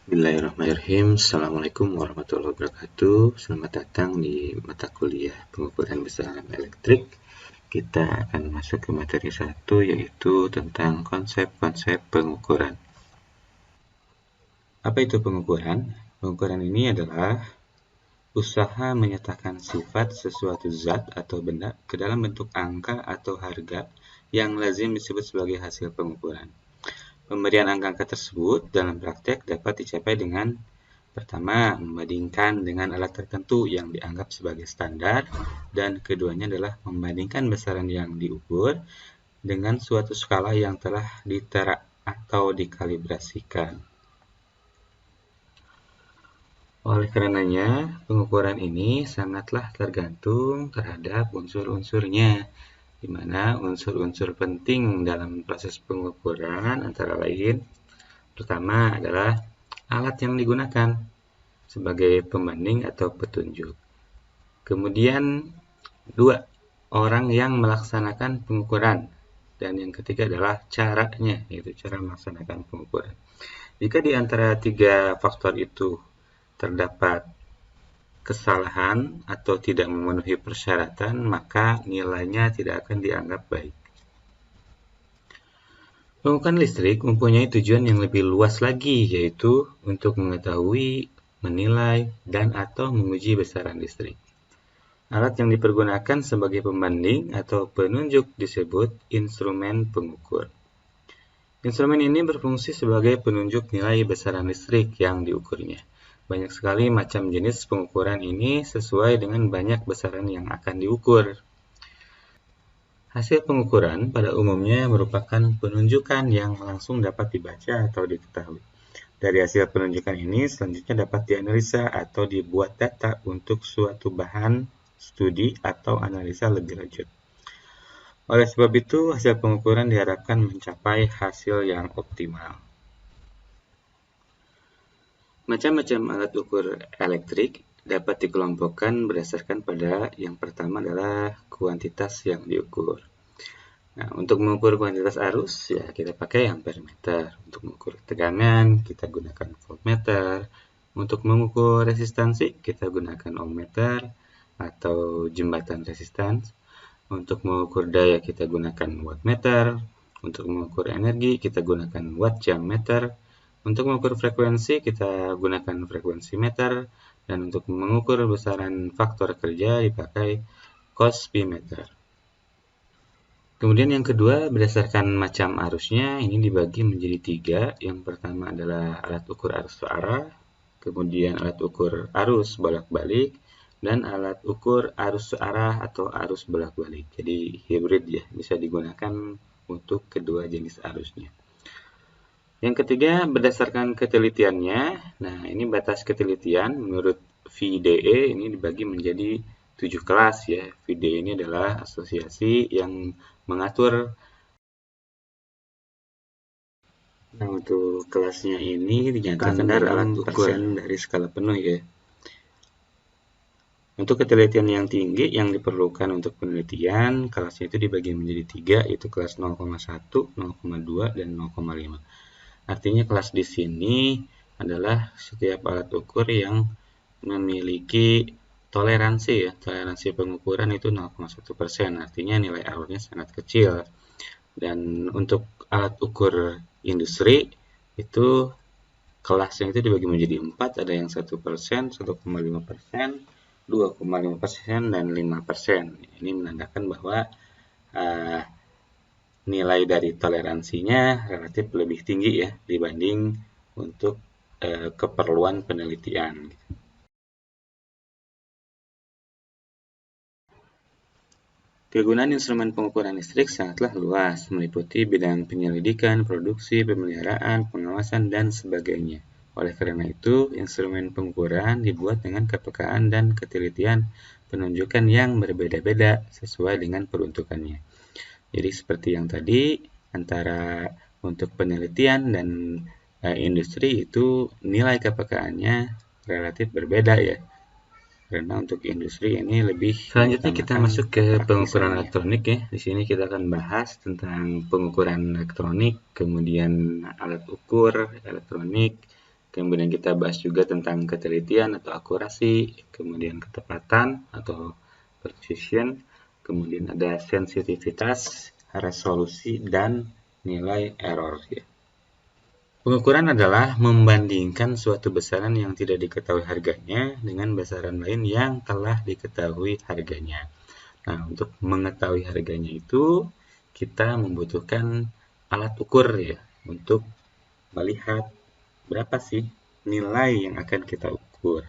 Bismillahirrahmanirrahim. Assalamualaikum warahmatullahi wabarakatuh. Selamat datang di mata kuliah pengukuran besaran elektrik. Kita akan masuk ke materi 1, yaitu tentang konsep-konsep pengukuran. Apa itu pengukuran? Pengukuran ini adalah usaha menyatakan sifat sesuatu zat atau benda ke dalam bentuk angka atau harga yang lazim disebut sebagai hasil pengukuran. Pemberian angka-angka tersebut dalam praktek dapat dicapai dengan pertama, membandingkan dengan alat tertentu yang dianggap sebagai standar, dan keduanya adalah membandingkan besaran yang diukur dengan suatu skala yang telah ditera atau dikalibrasikan. Oleh karenanya, pengukuran ini sangatlah tergantung terhadap unsur-unsurnya, di mana unsur-unsur penting dalam proses pengukuran antara lain, pertama adalah alat yang digunakan sebagai pembanding atau petunjuk. Kemudian, 2, orang yang melaksanakan pengukuran. Dan yang ketiga adalah caranya, yaitu cara melaksanakan pengukuran. Jika di antara 3 faktor itu terdapat kesalahan atau tidak memenuhi persyaratan, maka nilainya tidak akan dianggap baik. Pengukuran listrik mempunyai tujuan yang lebih luas lagi, yaitu untuk mengetahui, menilai, dan atau menguji besaran listrik. Alat yang dipergunakan sebagai pembanding atau penunjuk disebut instrumen pengukur. Instrumen ini berfungsi sebagai penunjuk nilai besaran listrik yang diukurnya. Banyak sekali macam jenis pengukuran ini sesuai dengan banyak besaran yang akan diukur. Hasil pengukuran pada umumnya merupakan penunjukan yang langsung dapat dibaca atau diketahui. Dari hasil penunjukan ini selanjutnya dapat dianalisa atau dibuat data untuk suatu bahan studi atau analisa lebih lanjut. Oleh sebab itu, hasil pengukuran diharapkan mencapai hasil yang optimal. Macam-macam alat ukur elektrik dapat dikelompokkan berdasarkan pada yang pertama adalah kuantitas yang diukur. Nah, untuk mengukur kuantitas arus, ya kita pakai ampermeter. Untuk mengukur tegangan, kita gunakan voltmeter. Untuk mengukur resistansi, kita gunakan ohmmeter atau jembatan resistans. Untuk mengukur daya, kita gunakan wattmeter. Untuk mengukur energi, kita gunakan watt jam meter. Untuk mengukur frekuensi, kita gunakan frekuensi meter. Dan untuk mengukur besaran faktor kerja, dipakai cosbimeter. Kemudian yang kedua, berdasarkan macam arusnya, ini dibagi menjadi 3. Yang pertama adalah alat ukur arus searah, kemudian alat ukur arus bolak-balik, dan alat ukur arus searah atau arus bolak-balik. Jadi hybrid ya, bisa digunakan untuk kedua jenis arusnya. Yang ketiga, berdasarkan ketelitiannya. Nah, ini batas ketelitian menurut VDE ini dibagi menjadi 7 kelas ya. VDE ini adalah asosiasi yang mengatur. Nah, untuk kelasnya ini dinyatakan standar alat ukur dari skala penuh ya. Untuk ketelitian yang tinggi yang diperlukan untuk penelitian, kelasnya itu dibagi menjadi 3, yaitu kelas 0,1, 0,2, dan 0,5. Artinya kelas di sini adalah setiap alat ukur yang memiliki toleransi ya. Toleransi pengukuran itu 0,1%, artinya nilai errornya sangat kecil. Dan untuk alat ukur industri itu kelasnya itu dibagi menjadi 4, ada yang 1%, 1,5%, 2,5%, dan 5%. Ini menandakan bahwa nilai dari toleransinya relatif lebih tinggi ya dibanding untuk keperluan penelitian. Kegunaan instrumen pengukuran listrik sangatlah luas, meliputi bidang penyelidikan, produksi, pemeliharaan, pengawasan, dan sebagainya. Oleh karena itu, instrumen pengukuran dibuat dengan kepekaan dan ketelitian penunjukan yang berbeda-beda sesuai dengan peruntukannya. Jadi seperti yang tadi, antara untuk penelitian dan industri itu nilai kepekaannya relatif berbeda ya. Karena untuk industri ini lebih. Selanjutnya kita masuk ke pengukuran elektronik ya. Di sini kita akan bahas tentang pengukuran elektronik, kemudian alat ukur elektronik, Kemudian kita bahas juga tentang ketelitian atau akurasi, kemudian ketepatan atau precision, kemudian ada sensitivitas, resolusi, dan nilai error. Pengukuran adalah membandingkan suatu besaran yang tidak diketahui harganya dengan besaran lain yang telah diketahui harganya. Nah, untuk mengetahui harganya itu, kita membutuhkan alat ukur ya, untuk melihat berapa sih nilai yang akan kita ukur.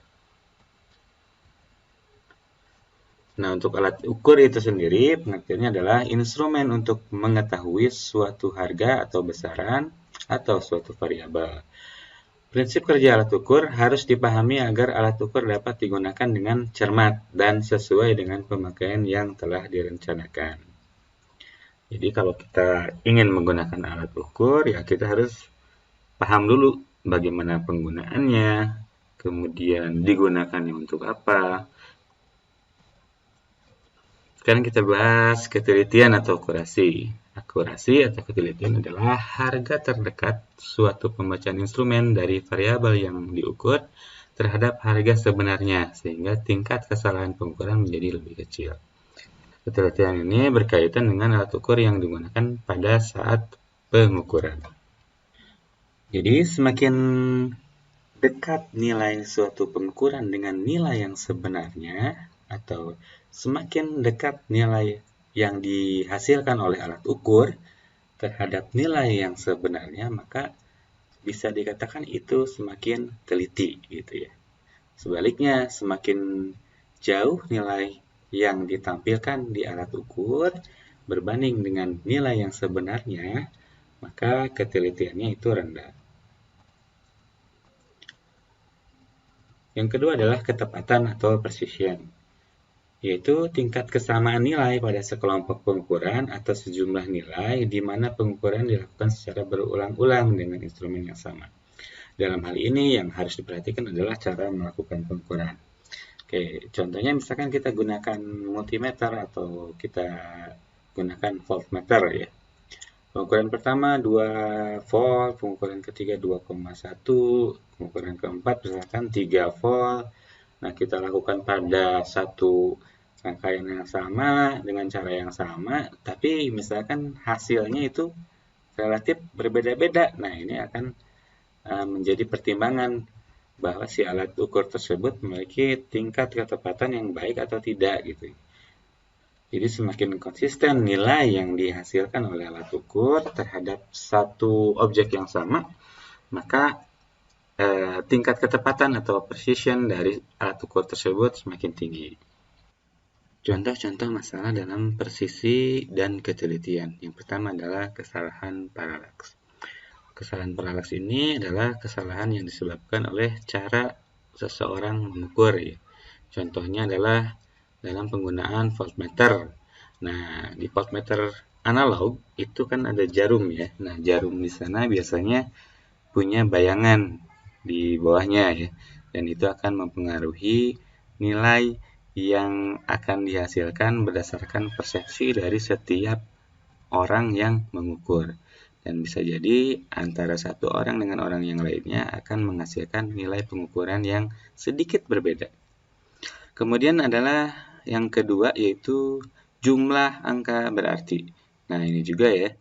Nah, untuk alat ukur itu sendiri, pengertiannya adalah instrumen untuk mengetahui suatu harga atau besaran atau suatu variabel. Prinsip kerja alat ukur harus dipahami agar alat ukur dapat digunakan dengan cermat dan sesuai dengan pemakaian yang telah direncanakan. Jadi kalau kita ingin menggunakan alat ukur, ya kita harus paham dulu bagaimana penggunaannya, kemudian digunakannya untuk apa. Sekarang kita bahas ketelitian atau akurasi. Akurasi atau ketelitian adalah harga terdekat suatu pembacaan instrumen dari variabel yang diukur terhadap harga sebenarnya, sehingga tingkat kesalahan pengukuran menjadi lebih kecil. Ketelitian ini berkaitan dengan alat ukur yang digunakan pada saat pengukuran. Jadi, semakin dekat nilai suatu pengukuran dengan nilai yang sebenarnya, atau semakin dekat nilai yang dihasilkan oleh alat ukur terhadap nilai yang sebenarnya, maka bisa dikatakan itu semakin teliti gitu ya. Sebaliknya, semakin jauh nilai yang ditampilkan di alat ukur berbanding dengan nilai yang sebenarnya, maka ketelitiannya itu rendah. Yang kedua adalah ketepatan atau precision, yaitu tingkat kesamaan nilai pada sekelompok pengukuran atau sejumlah nilai di mana pengukuran dilakukan secara berulang-ulang dengan instrumen yang sama. Dalam hal ini yang harus diperhatikan adalah cara melakukan pengukuran. Oke, contohnya misalkan kita gunakan multimeter atau kita gunakan voltmeter ya. Pengukuran pertama 2 volt, pengukuran ketiga 2,1, pengukuran keempat misalkan 3 volt. Nah, kita lakukan pada satu rangkaian yang sama dengan cara yang sama, tapi misalkan hasilnya itu relatif berbeda-beda. Nah, ini akan menjadi pertimbangan bahwa si alat ukur tersebut memiliki tingkat ketepatan yang baik atau tidak gitu. Jadi semakin konsisten nilai yang dihasilkan oleh alat ukur terhadap satu objek yang sama, maka tingkat ketepatan atau precision dari alat ukur tersebut semakin tinggi. Contoh-contoh masalah dalam presisi dan ketelitian. Yang pertama adalah kesalahan paralaks. Kesalahan paralaks ini adalah kesalahan yang disebabkan oleh cara seseorang mengukur. Ya. Contohnya adalah dalam penggunaan voltmeter. Nah, di voltmeter analog itu kan ada jarum ya. Nah, jarum di sana biasanya punya bayangan di bawahnya ya. Dan itu akan mempengaruhi nilai yang akan dihasilkan berdasarkan persepsi dari setiap orang yang mengukur. Dan bisa jadi antara satu orang dengan orang yang lainnya akan menghasilkan nilai pengukuran yang sedikit berbeda. Kemudian adalah yang kedua yaitu jumlah angka berarti. Nah, ini juga ya,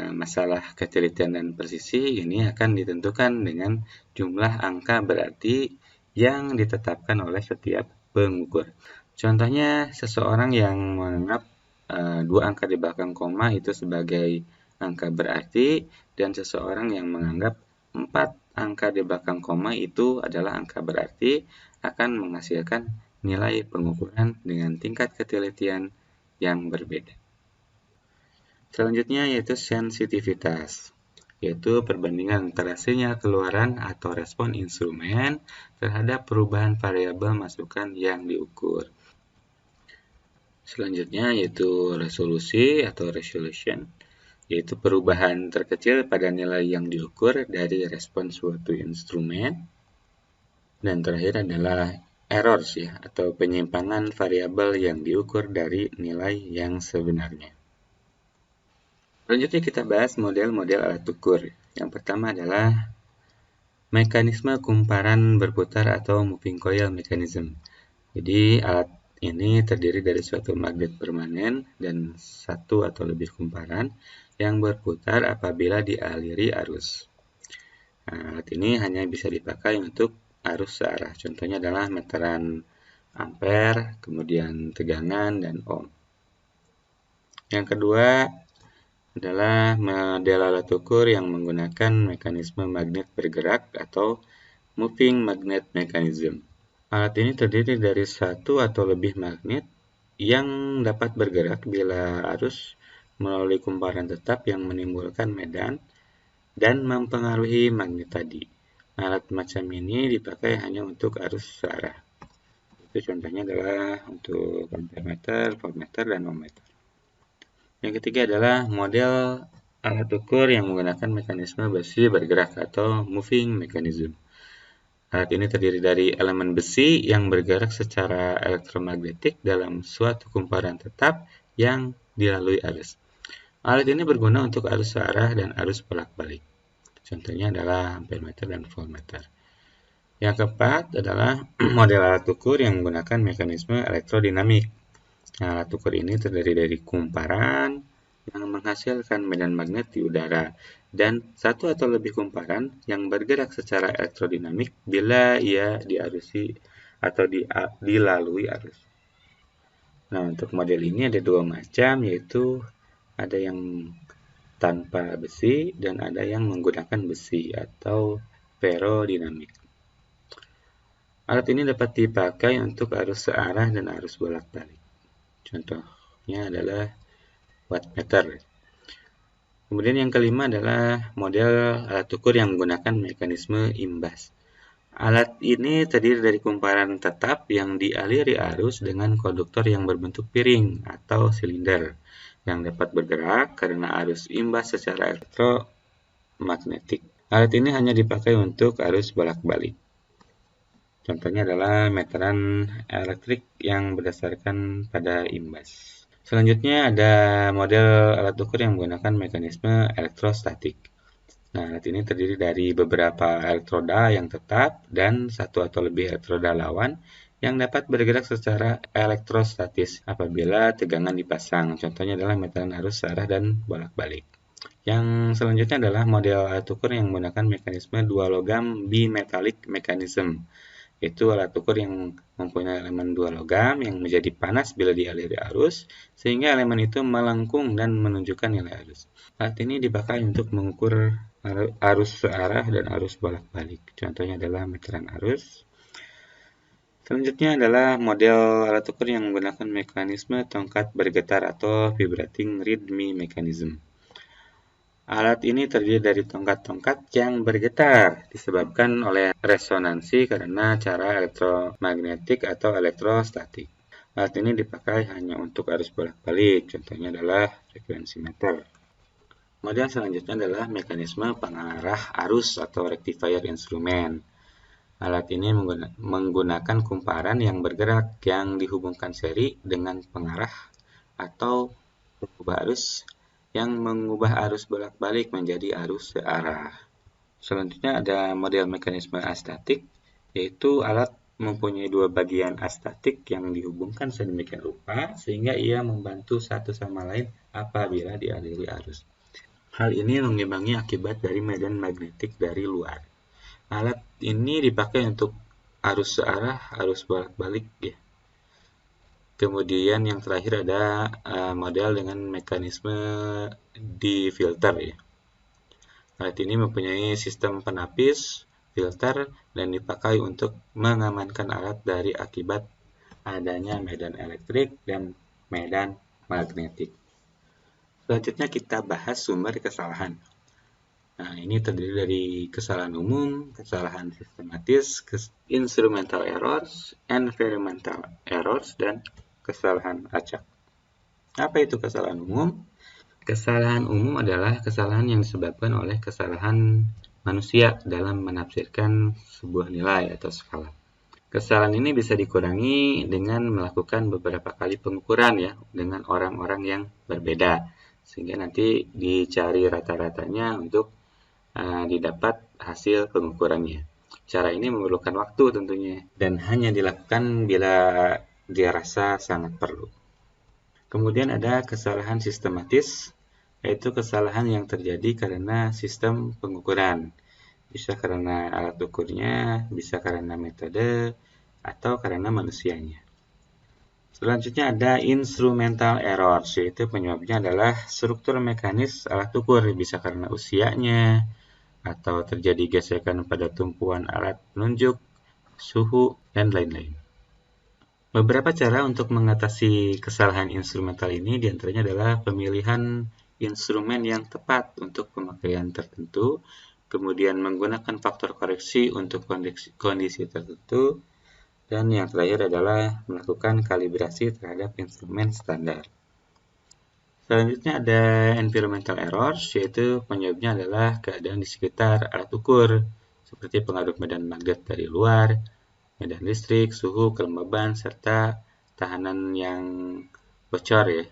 masalah ketelitian dan presisi ini akan ditentukan dengan jumlah angka berarti yang ditetapkan oleh setiap pengukur. Contohnya, seseorang yang menganggap 2 angka di belakang koma itu sebagai angka berarti, dan seseorang yang menganggap 4 angka di belakang koma itu adalah angka berarti akan menghasilkan nilai pengukuran dengan tingkat ketelitian yang berbeda. Selanjutnya yaitu sensitivitas, yaitu perbandingan antara sinyal keluaran atau respon instrumen terhadap perubahan variabel masukan yang diukur. Selanjutnya yaitu resolusi atau resolution, yaitu perubahan terkecil pada nilai yang diukur dari respon suatu instrumen. Dan terakhir adalah errors ya, atau penyimpangan variabel yang diukur dari nilai yang sebenarnya. Selanjutnya kita bahas model-model alat ukur. Yang pertama adalah mekanisme kumparan berputar atau moving coil mechanism. Jadi alat ini terdiri dari suatu magnet permanen dan satu atau lebih kumparan yang berputar apabila dialiri arus. Nah, alat ini hanya bisa dipakai untuk arus searah. Contohnya adalah meteran ampere, kemudian tegangan, dan ohm. Yang kedua adalah model alat ukur yang menggunakan mekanisme magnet bergerak atau moving magnet mechanism. Alat ini terdiri dari satu atau lebih magnet yang dapat bergerak bila arus melalui kumparan tetap yang menimbulkan medan dan mempengaruhi magnet tadi. Alat macam ini dipakai hanya untuk arus searah. Itu contohnya adalah untuk ampermeter, voltmeter, dan ohmmeter. Yang ketiga adalah model alat ukur yang menggunakan mekanisme besi bergerak atau moving mechanism. Alat ini terdiri dari elemen besi yang bergerak secara elektromagnetik dalam suatu kumparan tetap yang dilalui arus. Alat ini berguna untuk arus searah dan arus bolak-balik. Contohnya adalah ampermeter dan voltmeter. Yang keempat adalah model alat ukur yang menggunakan mekanisme elektrodinamik. Alat ukur ini terdiri dari kumparan yang menghasilkan medan magnet di udara dan satu atau lebih kumparan yang bergerak secara elektrodinamik bila ia diarusi atau dilalui arus. Nah, untuk model ini ada dua macam, yaitu ada yang tanpa besi dan ada yang menggunakan besi atau ferrodinamik. Alat ini dapat dipakai untuk arus searah dan arus bolak-balik. Contohnya adalah wattmeter. Kemudian yang kelima adalah model alat ukur yang menggunakan mekanisme imbas. Alat ini terdiri dari kumparan tetap yang dialiri arus dengan konduktor yang berbentuk piring atau silinder yang dapat bergerak karena arus imbas secara elektromagnetik. Alat ini hanya dipakai untuk arus bolak-balik. Contohnya adalah meteran elektrik yang berdasarkan pada imbas. Selanjutnya ada model alat ukur yang menggunakan mekanisme elektrostatik. Nah, alat ini terdiri dari beberapa elektroda yang tetap dan satu atau lebih elektroda lawan yang dapat bergerak secara elektrostatis apabila tegangan dipasang. Contohnya adalah meteran arus searah dan bolak-balik. Yang selanjutnya adalah model alat ukur yang menggunakan mekanisme dua logam bimetallic mechanism. Itu alat ukur yang mempunyai elemen dua logam yang menjadi panas bila dialiri arus, sehingga elemen itu melengkung dan menunjukkan nilai arus. Alat ini dipakai untuk mengukur arus searah dan arus bolak-balik. Contohnya adalah meteran arus. Selanjutnya adalah model alat ukur yang menggunakan mekanisme tongkat bergetar atau vibrating reed me mechanism. Alat ini terdiri dari tongkat-tongkat yang bergetar disebabkan oleh resonansi karena cara elektromagnetik atau elektrostatik. Alat ini dipakai hanya untuk arus bolak-balik, contohnya adalah frekuensi meter. Model selanjutnya adalah mekanisme pengarah arus atau rectifier instrumen. Alat ini menggunakan kumparan yang bergerak yang dihubungkan seri dengan pengarah atau pengubah arus yang mengubah arus bolak-balik menjadi arus searah. Selanjutnya ada model mekanisme astatik, yaitu alat mempunyai dua bagian astatik yang dihubungkan sedemikian rupa sehingga ia membantu satu sama lain apabila dialiri arus. Hal ini mengimbangi akibat dari medan magnetik dari luar. Alat ini dipakai untuk arus searah, arus bolak-balik ya. Kemudian yang terakhir ada model dengan mekanisme di-filter ya. Alat ini mempunyai sistem penapis, filter, dan dipakai untuk mengamankan alat dari akibat adanya medan elektrik dan medan magnetik. Selanjutnya kita bahas sumber kesalahan. Nah, ini terdiri dari kesalahan umum, kesalahan sistematis, instrumental errors, environmental errors, dan kesalahan acak. Apa itu kesalahan umum? Kesalahan umum adalah kesalahan yang disebabkan oleh kesalahan manusia dalam menafsirkan sebuah nilai atau skala. Kesalahan ini bisa dikurangi dengan melakukan beberapa kali pengukuran ya dengan orang-orang yang berbeda, sehingga nanti dicari rata-ratanya untuk didapat hasil pengukurannya. Cara ini memerlukan waktu tentunya, dan hanya dilakukan bila dirasa sangat perlu. Kemudian ada kesalahan sistematis, yaitu kesalahan yang terjadi karena sistem pengukuran. Bisa karena alat ukurnya, bisa karena metode, atau karena manusianya. Selanjutnya ada instrumental errors, yaitu penyebabnya adalah struktur mekanis alat ukur, bisa karena usianya, atau terjadi gesekan pada tumpuan alat penunjuk, suhu, dan lain-lain. Beberapa cara untuk mengatasi kesalahan instrumental ini diantaranya adalah pemilihan instrumen yang tepat untuk pemakaian tertentu, kemudian menggunakan faktor koreksi untuk kondisi tertentu, dan yang terakhir adalah melakukan kalibrasi terhadap instrumen standar. Selanjutnya ada environmental errors, yaitu penyebabnya adalah keadaan di sekitar alat ukur, seperti pengaruh medan magnet dari luar, medan listrik, suhu, kelembaban, serta tahanan yang bocor ya.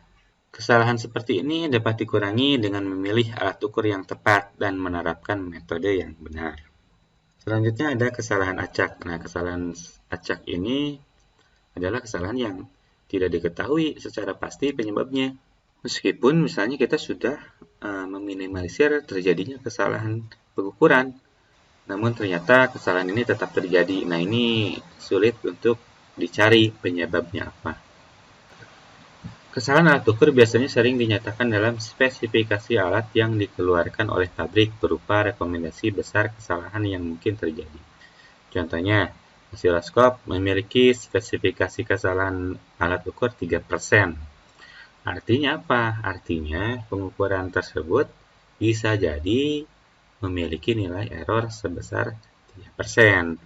Kesalahan seperti ini dapat dikurangi dengan memilih alat ukur yang tepat dan menerapkan metode yang benar. Selanjutnya ada kesalahan acak. Nah, kesalahan acak ini adalah kesalahan yang tidak diketahui secara pasti penyebabnya. Meskipun misalnya kita sudah meminimalisir terjadinya kesalahan pengukuran, namun ternyata kesalahan ini tetap terjadi. Nah, ini sulit untuk dicari penyebabnya apa. Kesalahan alat ukur biasanya sering dinyatakan dalam spesifikasi alat yang dikeluarkan oleh pabrik berupa rekomendasi besar kesalahan yang mungkin terjadi. Contohnya, osiloskop memiliki spesifikasi kesalahan alat ukur 3%. Artinya apa? Artinya pengukuran tersebut bisa jadi memiliki nilai error sebesar 3%.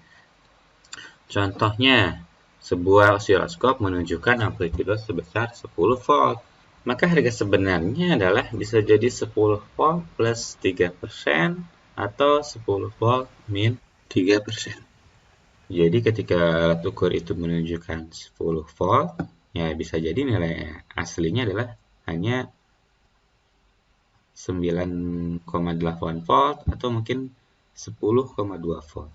Contohnya, sebuah osiloskop menunjukkan amplitudo sebesar 10 volt. Maka harga sebenarnya adalah bisa jadi 10 volt plus 3% atau 10 volt min 3%. Jadi ketika alat ukur itu menunjukkan 10 volt, ya bisa jadi nilai aslinya adalah hanya 9,8 volt atau mungkin 10,2 volt.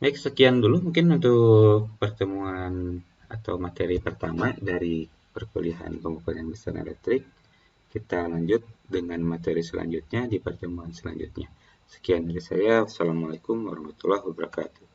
Baik, sekian dulu mungkin untuk pertemuan atau materi pertama dari perkuliahan pengukuran mesin elektrik. Kita lanjut dengan materi selanjutnya di pertemuan selanjutnya. Sekian dari saya. Wassalamualaikum warahmatullahi wabarakatuh.